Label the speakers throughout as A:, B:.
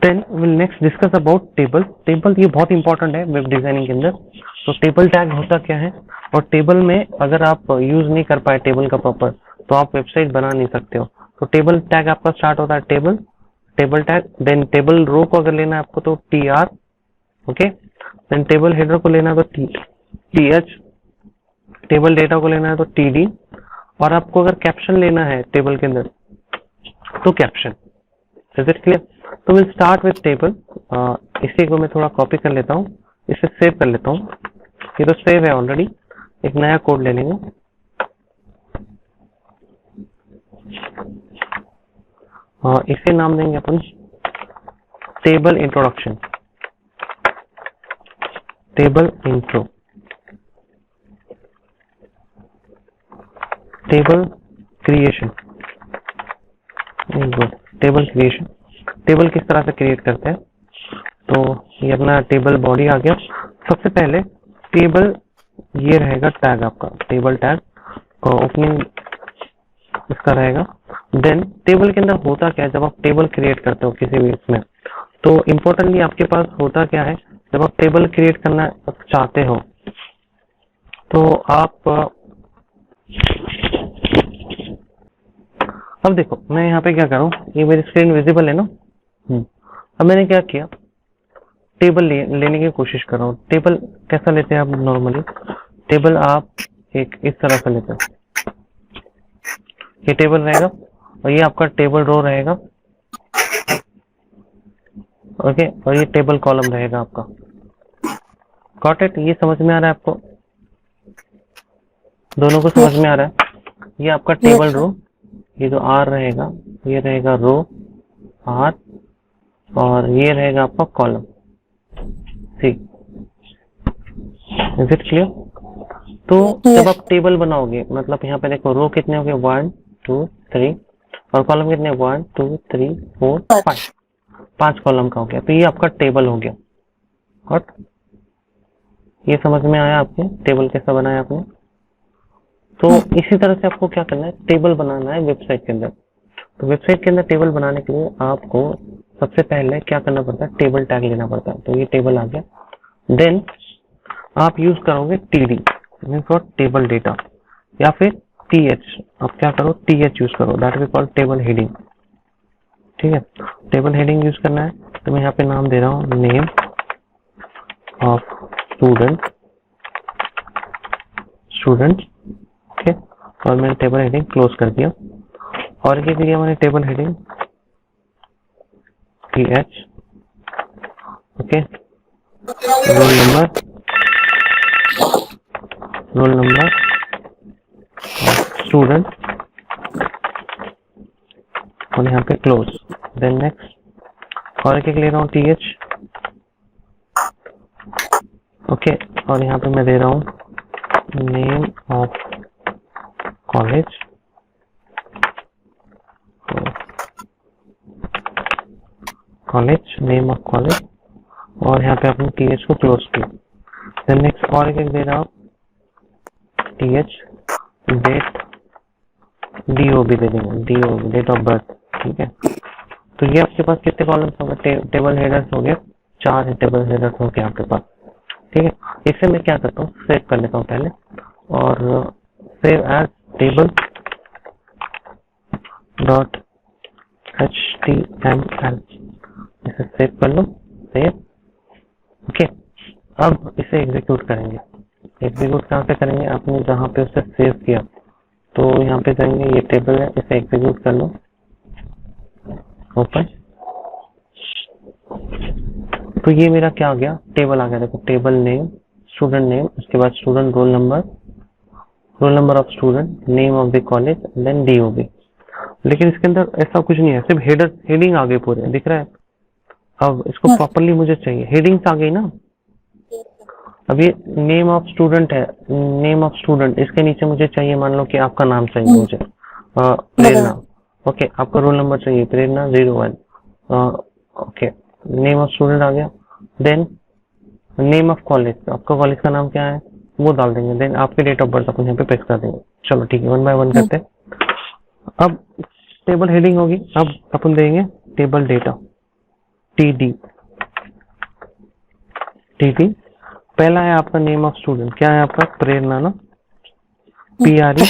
A: Then will next discuss about table. Table ये बहुत important है वेब डिजाइनिंग के अंदर। तो टेबल टैग होता क्या है, और टेबल में अगर आप यूज नहीं कर पाए टेबल का प्रॉपर, तो आप वेबसाइट बना नहीं सकते हो। तो टेबल टैग आपका स्टार्ट होता है table, table tag, then table row को अगर लेना है आपको तो TR, okay. Then table header को लेना है तो TH, टेबल डेटा को लेना है तो TD, और आपको अगर कैप्शन लेना है टेबल के अंदर तो कैप्शन। Is it clear? तो विल स्टार्ट विथ टेबल। इसी को मैं थोड़ा कॉपी कर लेता हूँ, इसे सेव कर लेता हूँ। ये तो सेव है ऑलरेडी, एक नया कोड ले लेंगे। इसे नाम देंगे अपन table introduction, table intro, table creation. Table creation, table किस तरह से क्रिएट करते हैं। तो ये अपना टेबल बॉडी आ गया। सबसे पहले टेबल ये रहेगा टैग आपका, टेबल टैग ओपनिंग इसका रहेगा। देन टेबल के अंदर होता क्या है, जब आप टेबल क्रिएट करते हो किसी भी इसमें, तो इम्पोर्टेंटली आपके पास होता क्या है, जब आप टेबल क्रिएट करना चाहते हो तो आप अब देखो मैं यहाँ पे क्या करूँ, ये मेरी स्क्रीन विजिबल है ना। अब मैंने क्या किया, टेबल लेने की कोशिश कर रहा हूँ। टेबल कैसा लेते हैं आप नॉर्मली, टेबल आप एक इस तरह से लेते हो। ये टेबल रहेगा और ये आपका टेबल रो रहेगा, ओके, और ये टेबल कॉलम रहेगा आपका। Got it? ये समझ में आ रहा है आपको? दोनों को समझ में आ रहा है? ये आपका टेबल रो, ये जो R रहेगा ये रहेगा रो R, और ये रहेगा आपका column C। Is it clear? तो जब आप टेबल बनाओगे, मतलब यहाँ पे देखो रो कितने हो गए, 1 2 3, और कॉलम कितने, 1 2 3 4 5, 5 कॉलम का हो गया। तो ये आपका टेबल हो गया। गॉट? ये समझ में आया आपके टेबल कैसा बनाया आपने? तो इसी तरह से आपको क्या करना है, टेबल बनाना है वेबसाइट के अंदर। तो वेबसाइट के अंदर टेबल बनाने के लिए आपको सबसे पहले क्या करना पड़ता है, टेबल टैग लेना पड़ता है। तो ये टेबल आ गया। देन आप यूज करोगे TD, means for table data, या फिर TH। आप क्या करो, TH यूज करो, that we call table heading. ठीक है, टेबल हेडिंग यूज करना है। तो मैं यहाँ पे नाम दे रहा हूँ नेम ऑफ स्टूडेंट, ओके, और मैंने टेबल हेडिंग क्लोज कर दिया। और क्या किया मैंने, table heading TH, okay, roll number student, और यहाँ पे क्लोज। देन नेक्स्ट, और क्या ले रहा हूँ TH, ओके, और यहाँ पे मैं दे रहा हूँ name of college, name of college, और यहाँ पे अपने TH को क्लोज किया। देन नेक्स्ट, और एक दे रहा हूँ TH डेट, DOB दे देंगे, DOB डेट ऑफ बर्थ। ठीक है, तो ये आपके पास कितने कॉलम्स हो गए, टेबल हेडर्स हो गए, 4 टेबल हेडर्स हो गए आपके पास। ठीक है, इसे मैं क्या करता हूँ, सेव कर लेता हूँ पहले, और save as table dot HTML, इसे सेव कर लो, सेव। ओके, अब इसे एग्जीक्यूट करेंगे। एग्जीक्यूट कहाँ पे करेंगे, आपने जहाँ पे उसे सेव किया, तो यहाँ पे जाएंगे, ये टेबल है, इसे एग्जीक्यूट कर लो, ओपन। तो ये मेरा क्या आ गया, टेबल आ गया। देखो टेबल नेम, स्टूडेंट नेम, उसके बाद student roll number of student, name of the college, then DOB। लेकिन इसके अंदर ऐसा कुछ नहीं है, सिर्फ हेडिंग आ गए पूरे, दिख रहा है। अब इसको प्रॉपरली मुझे चाहिए, हेडिंग्स आ गई ना। अब ये नेम ऑफ स्टूडेंट है, नेम ऑफ स्टूडेंट, इसके नीचे मुझे चाहिए, मान लो कि आपका नाम चाहिए मुझे, प्रेरणा, ओके, आपका रोल नंबर चाहिए प्रेरणा 01, ओके, नेम ऑफ स्टूडेंट आ गया। देन नेम ऑफ कॉलेज, आपका कॉलेज का नाम क्या है वो डाल देंगे। देन आपके डेट ऑफ बर्थ अपन यहाँ पे पेस्ट कर देंगे। चलो ठीक है, 1 बाय 1 करते हैं। अब टेबल हेडिंग होगी, अब अपन देंगे टेबल डेटा, टीडी। टीडी पहला है आपका नेम ऑफ स्टूडेंट, क्या है आपका? प्रेरणा ना, PRE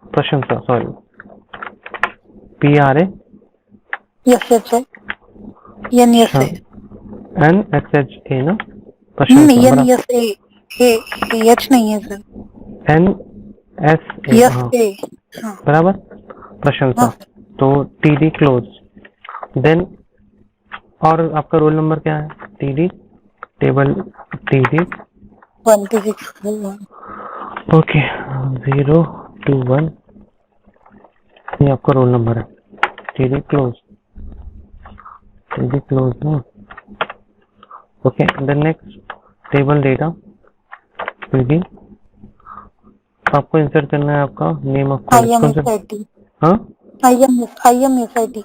A: प्रशंसा, सॉरी PRA
B: NSA
A: NSHA ना, प्रशंसा बराबर,
B: एच नहीं है सर,
A: NSA बराबर, प्रशंसा। तो TD क्लोज। देन और आपका रोल नंबर क्या है? TD table TD
B: 126
A: okay 0 to 1, ये आपका रोल नंबर है। TD क्लोज ना, okay. Then next table data PD, आपको इंसर्ट करना है आपका नेम ऑफ कॉलेज, हाँ
B: IMSIT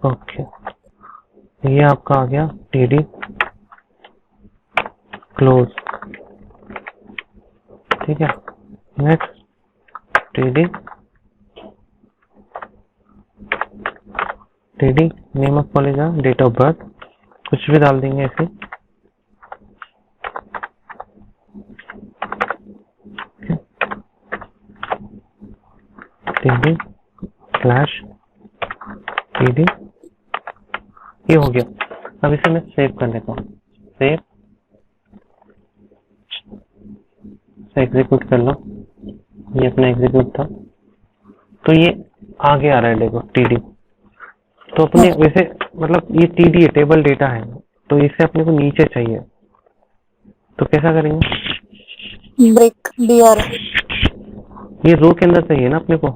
A: ओके, ये आपका आ गया TD क्लोज, ठीक है। Next TD name of college है, डेट ऑफ बर्थ कुछ भी डाल देंगे ऐसे, TD स्लैश TD, ये हो गया। अब इसे मैं सेव कर लेता हूँ, सेव से एग्जीक्यूट कर लो, ये अपना एग्जीक्यूट था, तो ये आगे आ रहा है देखो TD। तो अपने वैसे मतलब ये TD है, टेबल डेटा है, तो इसे अपने को नीचे चाहिए, तो कैसा करेंगे?
B: ब्रेक BR,
A: ये रो के अंदर चाहिए ना अपने को,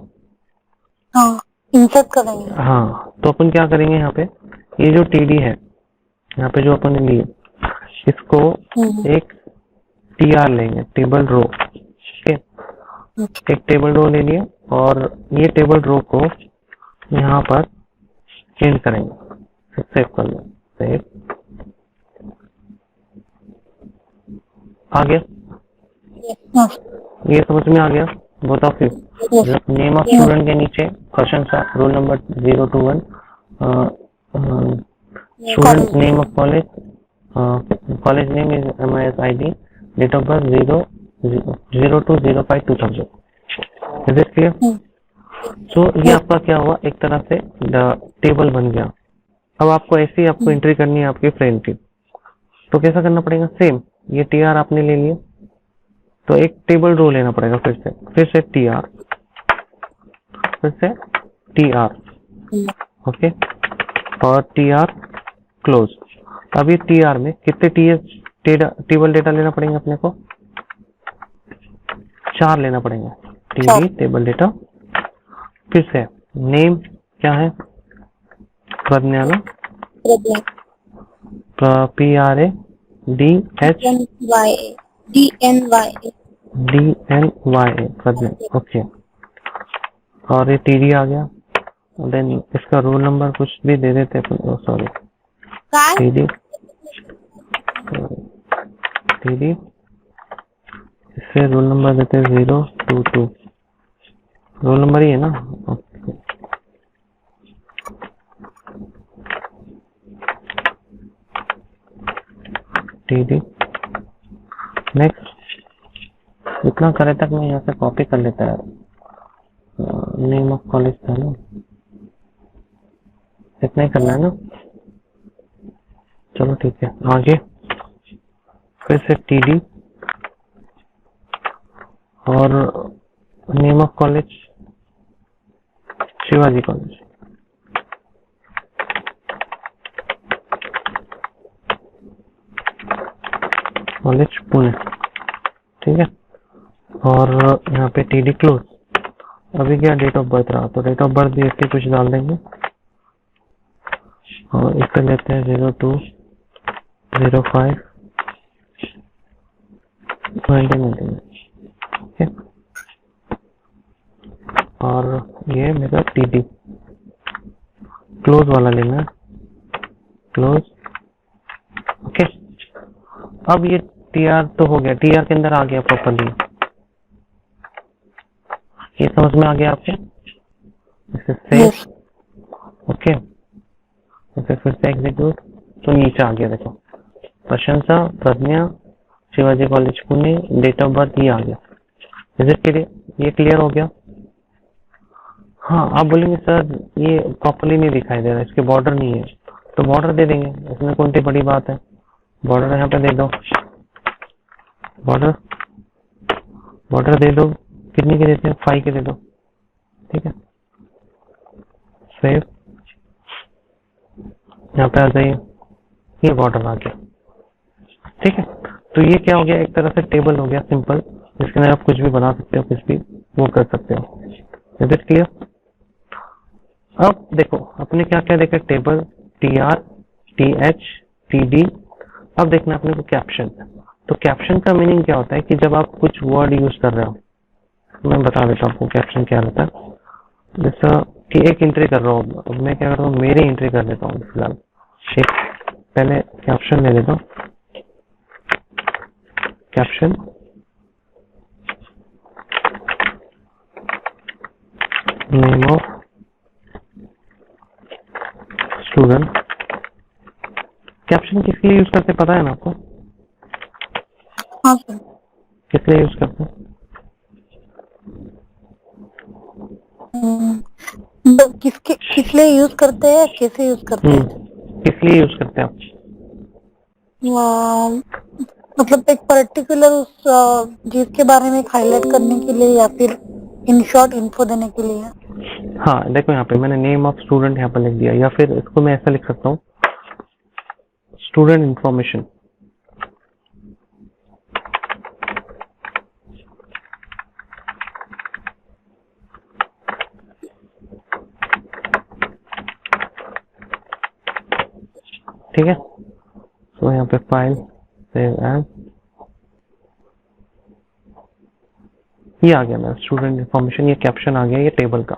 B: हाँ इंसर्ट करेंगे,
A: हाँ। तो अपन क्या करेंगे यहाँ पे, ये जो TD है यहाँ पे जो अपन ने लिए, इसको एक TR लेंगे, टेबल रो, ठीक है। एक टेबल रो ले लिए और ये टेबल रो को यहाँ पर चेंज करेंगे, सेव कर लो, सेव, आ गया, ये समझ में आ गया? बताओ फिर, नेम ऑफ स्टूडेंट के नीचे प्रशंसा, roll number 0 to 1, student name of college, college name is MISIT, date of birth 0 to 05/2000, is it clear? तो ये आपका क्या हुआ, एक तरह से टेबल बन गया। अब आपको ऐसे ही आपको एंट्री करनी है आपकी फ्रेंड की, तो कैसा करना पड़ेगा? सेम, ये TR आपने ले लिया, तो एक टेबल रो लेना पड़ेगा, फिर से TR, फिर से TR, ओके, और TR क्लोज। अब ये TR में कितने टेबल डेटा लेना पड़ेंगे अपने को? 4 लेना पड़ेंगे, TD टेबल डेटा, फिर से नेम क्या है? प्रज्ञाना, PRA DNYA प्रज्ञा, ओके। और ये TD आ गया, देन इसका रोल नंबर कुछ भी दे देते हैं, सॉरी TD इससे रोल नंबर देते हैं 022, रोल नंबर ही है ना, ओके। TD नेक्स्ट, इतना करे तक मैं यहाँ से कॉपी कर लेता है, नेम ऑफ कॉलेज था ना, इतना ही करना है ना, चलो ठीक है। आगे फिर से TD और name of college Shivaji college, college Pune, ठीक है। और यहाँ पे TD क्लोज। अभी क्या डेट ऑफ बर्थ रहा, तो डेट ऑफ बर्थ भी इसके कुछ डाल देंगे और इस पे लेते हैं 02/05/1999, ठीक है। और ये मेरा TD क्लोज वाला लेना है, क्लोज, ओके। अब ये TR तो हो गया, TR के अंदर आ गया प्रॉपर्ली, ये समझ में आ गया आपके? This is save.
B: Yes.
A: Okay, तो फिर से एग्जीक्यूट। तो नीचे आ गया देखो, Prashansa, Pragya, Shivaji college Pune, date of birth ये आ गया। Is it clear? ये क्लियर हो गया? हाँ, आप बोलेंगे सर ये प्रॉपरली नहीं दिखाई दे रहा, इसके बॉर्डर नहीं है, तो बॉर्डर दे देंगे, इसमें कौन सी बड़ी बात है। बॉर्डर यहाँ पे दे दो, बॉर्डर बॉर्डर दे दो। कितने के देते हैं? 5 के दे दो, ठीक है। सेव, यहाँ पे आ जाइए, ये बॉर्डर आ गया, ठीक है। तो ये क्या हो गया, एक तरह से टेबल हो गया सिंपल, जिसके अंदर आप कुछ भी बना सकते हो, कुछ भी वो कर सकते हो। Is it clear? अब देखो अपने क्या क्या देखा, टेबल, TR, TH, TD। अब देखना अपने को कैप्शन। तो कैप्शन का मीनिंग क्या होता है कि जब आप कुछ वर्ड यूज कर रहे हो, मैं बता देता हूँ आपको कैप्शन क्या रहता है। जैसा कि एक एंट्री कर रहा हूँ, अब मैं क्या कर रहा हूँ, मेरी एंट्री कर देता हूँ फिलहाल। एक पहले कैप्शन ले लेता हूँ, caption name of student. Caption किस लिए यूज करते पता है ना आपको?
B: हाँ सर।
A: किस लिए यूज करते हैं?
B: मतलब किस लिए यूज करते हैं, कैसे यूज करते हैं?
A: किस लिए यूज करते हैं आप?
B: मतलब एक पर्टिकुलर उस चीज के बारे में हाईलाइट करने के लिए या फिर इन शॉर्ट इन्फो देने के लिए?
A: हाँ देखो यहाँ पे मैंने नेम ऑफ स्टूडेंट यहाँ पर लिख दिया, या फिर इसको मैं ऐसा लिख सकता हूँ, स्टूडेंट इंफॉर्मेशन। ठीक है, तो यहाँ पे फाइल सेव एज, ये आ गया मेरा स्टूडेंट इंफॉर्मेशन, ये कैप्शन आ गया ये टेबल का।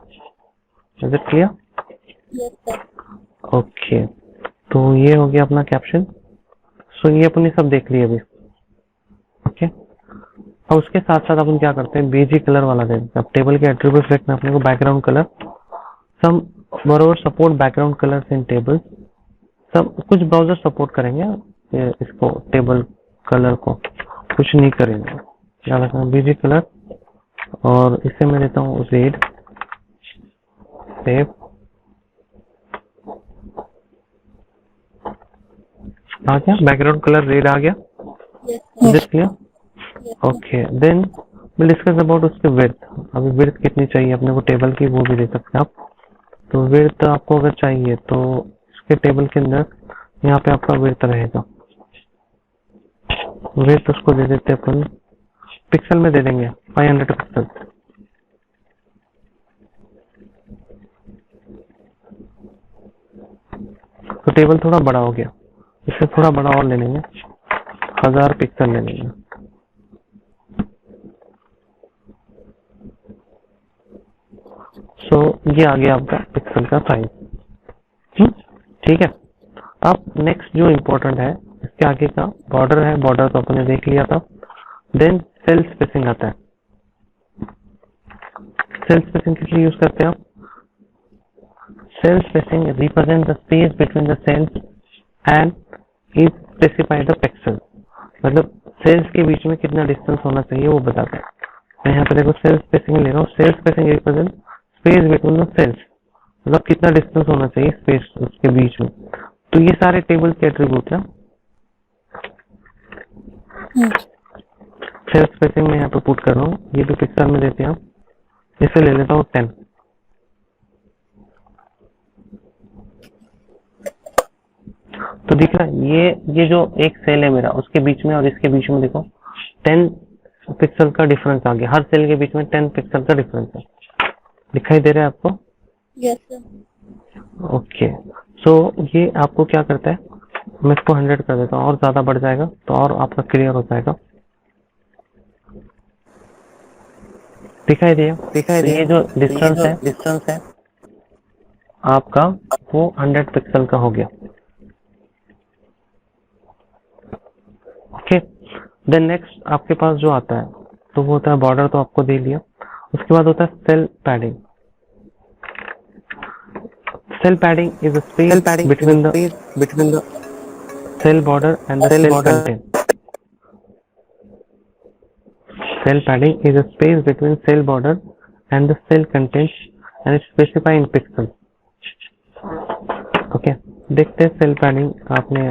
A: Is it clear?
B: Yes sir.
A: Okay, तो ये हो गया अपना कैप्शन। सो ये अपनी सब देख लिए अभी। ओके, और उसके साथ साथ अपन क्या करते हैं, बेजी कलर वाला देते हैं। अब टेबल के एट्रीब्यूट्स देखना अपने को, बैकग्राउंड कलर, सम बरोबर सपोर्ट बैकग्राउंड कलर्स इन टेबल। सब कुछ ब्राउजर सपोर्ट करेंगे इसको, टेबल कलर को, कुछ नहीं करेंगे। क्या रखना, बीजी कलर, और इसे मैं देता हूँ रेड। सेव, आ गया बैकग्राउंड कलर रेड आ गया। Is it clear? Okay, then will discuss about उसके विड्थ। अभी विड्थ कितनी चाहिए अपने को टेबल की, वो भी दे सकते हैं आप। तो विड्थ आपको अगर चाहिए तो इसके टेबल के अंदर यहाँ पे आपका विड्थ रहेगा, विड्थ उसको दे देते हैं अपन, पिक्सल में दे देंगे 500 पिक्सल। तो टेबल थोड़ा बड़ा हो गया, इससे थोड़ा बड़ा और ले लेंगे, 1000 पिक्सल ले लेंगे। सो ये आ गया आपका पिक्सल का साइज। ठीक है, अब नेक्स्ट जो इम्पोर्टेंट है, इसके आगे का बॉर्डर है। बॉर्डर तो अपने देख लिया था। देन सेल स्पेसिंग आता है। सेल स्पेसिंग किस लिए यूज करते हैं आप? Cell spacing represent the space between the cells and is specify the pixel. मतलब सेल्स के बीच में कितना डिस्टेंस होना चाहिए वो बताता है। मैं यहाँ पे देखो सेल स्पेसिंग ले रहा हूँ। Cell spacing represent space between the cells, मतलब कितना डिस्टेंस होना चाहिए स्पेस उसके बीच में। तो ये सारे टेबल के एट्रीब्यूट है। सेल स्पेसिंग में यहाँ पे पुट कर रहा हूँ, ये भी पिक्सल में देते हैं आप। इसे ले लेता हूँ 10। तो दिख रहा है ये जो एक सेल है मेरा, उसके बीच में और इसके बीच में देखो 10 पिक्सल का डिफरेंस आ गया। हर सेल के बीच में 10 पिक्सल का डिफरेंस है। दिखाई दे रहा है आपको?
B: Yes sir.
A: ओके, सो ये आपको क्या करता है, मैं इसको 100 कर देता हूँ, और ज्यादा बढ़ जाएगा तो और आपका क्लियर हो जाएगा। दिखाई दिया? तो ये जो डिस्टेंस है आपका वो 100 पिक्सल का हो गया। ओके, देन नेक्स्ट आपके पास जो आता है तो वो होता है बॉर्डर, तो आपको दे लिया। उसके बाद होता है cell padding. Cell padding is a space between the cell border and the cell content. Cell padding is a space between cell border and the cell content and it's specified in pixels. Okay, देखते हैं cell padding आपने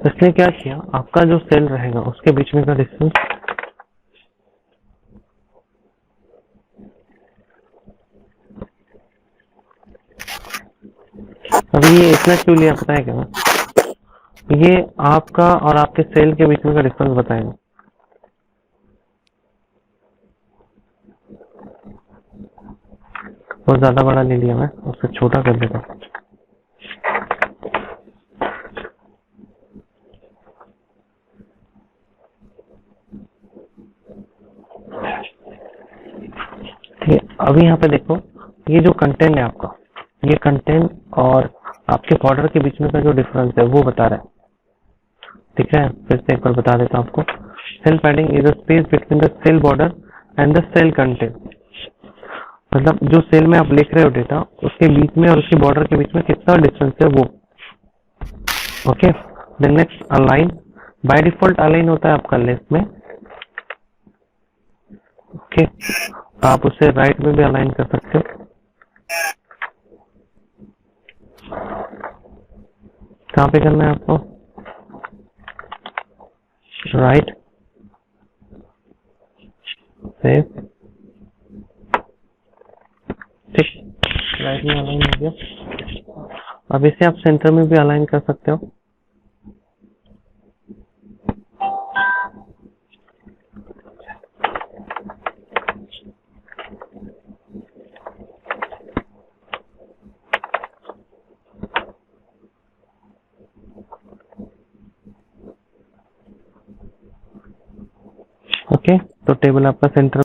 A: इसने क्या किया, आपका जो cell रहेगा उसके बीच में का डिस्टेंस अभी ये इतना क्यों लिया पता है क्या, ये आपका और आपके सेल के बीच में का डिस्टेंस बताएगा। बहुत ज्यादा बड़ा ले लिया मैं, उससे छोटा कर देता हूँ। अभी यहाँ पे देखो, ये जो कंटेंट है आपका, ये कंटेंट और आपके बॉर्डर के बीच में का जो डिफरेंस है वो बता रहा है, ठीक है। फिर से एक बार बता देता हूँ आपको। Cell padding is a space between the cell border and the cell content, मतलब जो सेल में आप लिख रहे हो डेटा उसके बीच में और उसके बॉर्डर के बीच में कितना डिस्टेंस है वो। Okay, then next align, by default align होता है आपका लेफ्ट में। ओके, आप उसे राइट में भी अलाइन कर सकते हो। कहाँ पे करना है आपको, राइट, सेव, ठीक, राइट में अलाइन हो गया। अब इसे आप सेंटर में भी अलाइन कर सकते हो। ओके, तो टेबल आपका सेंटर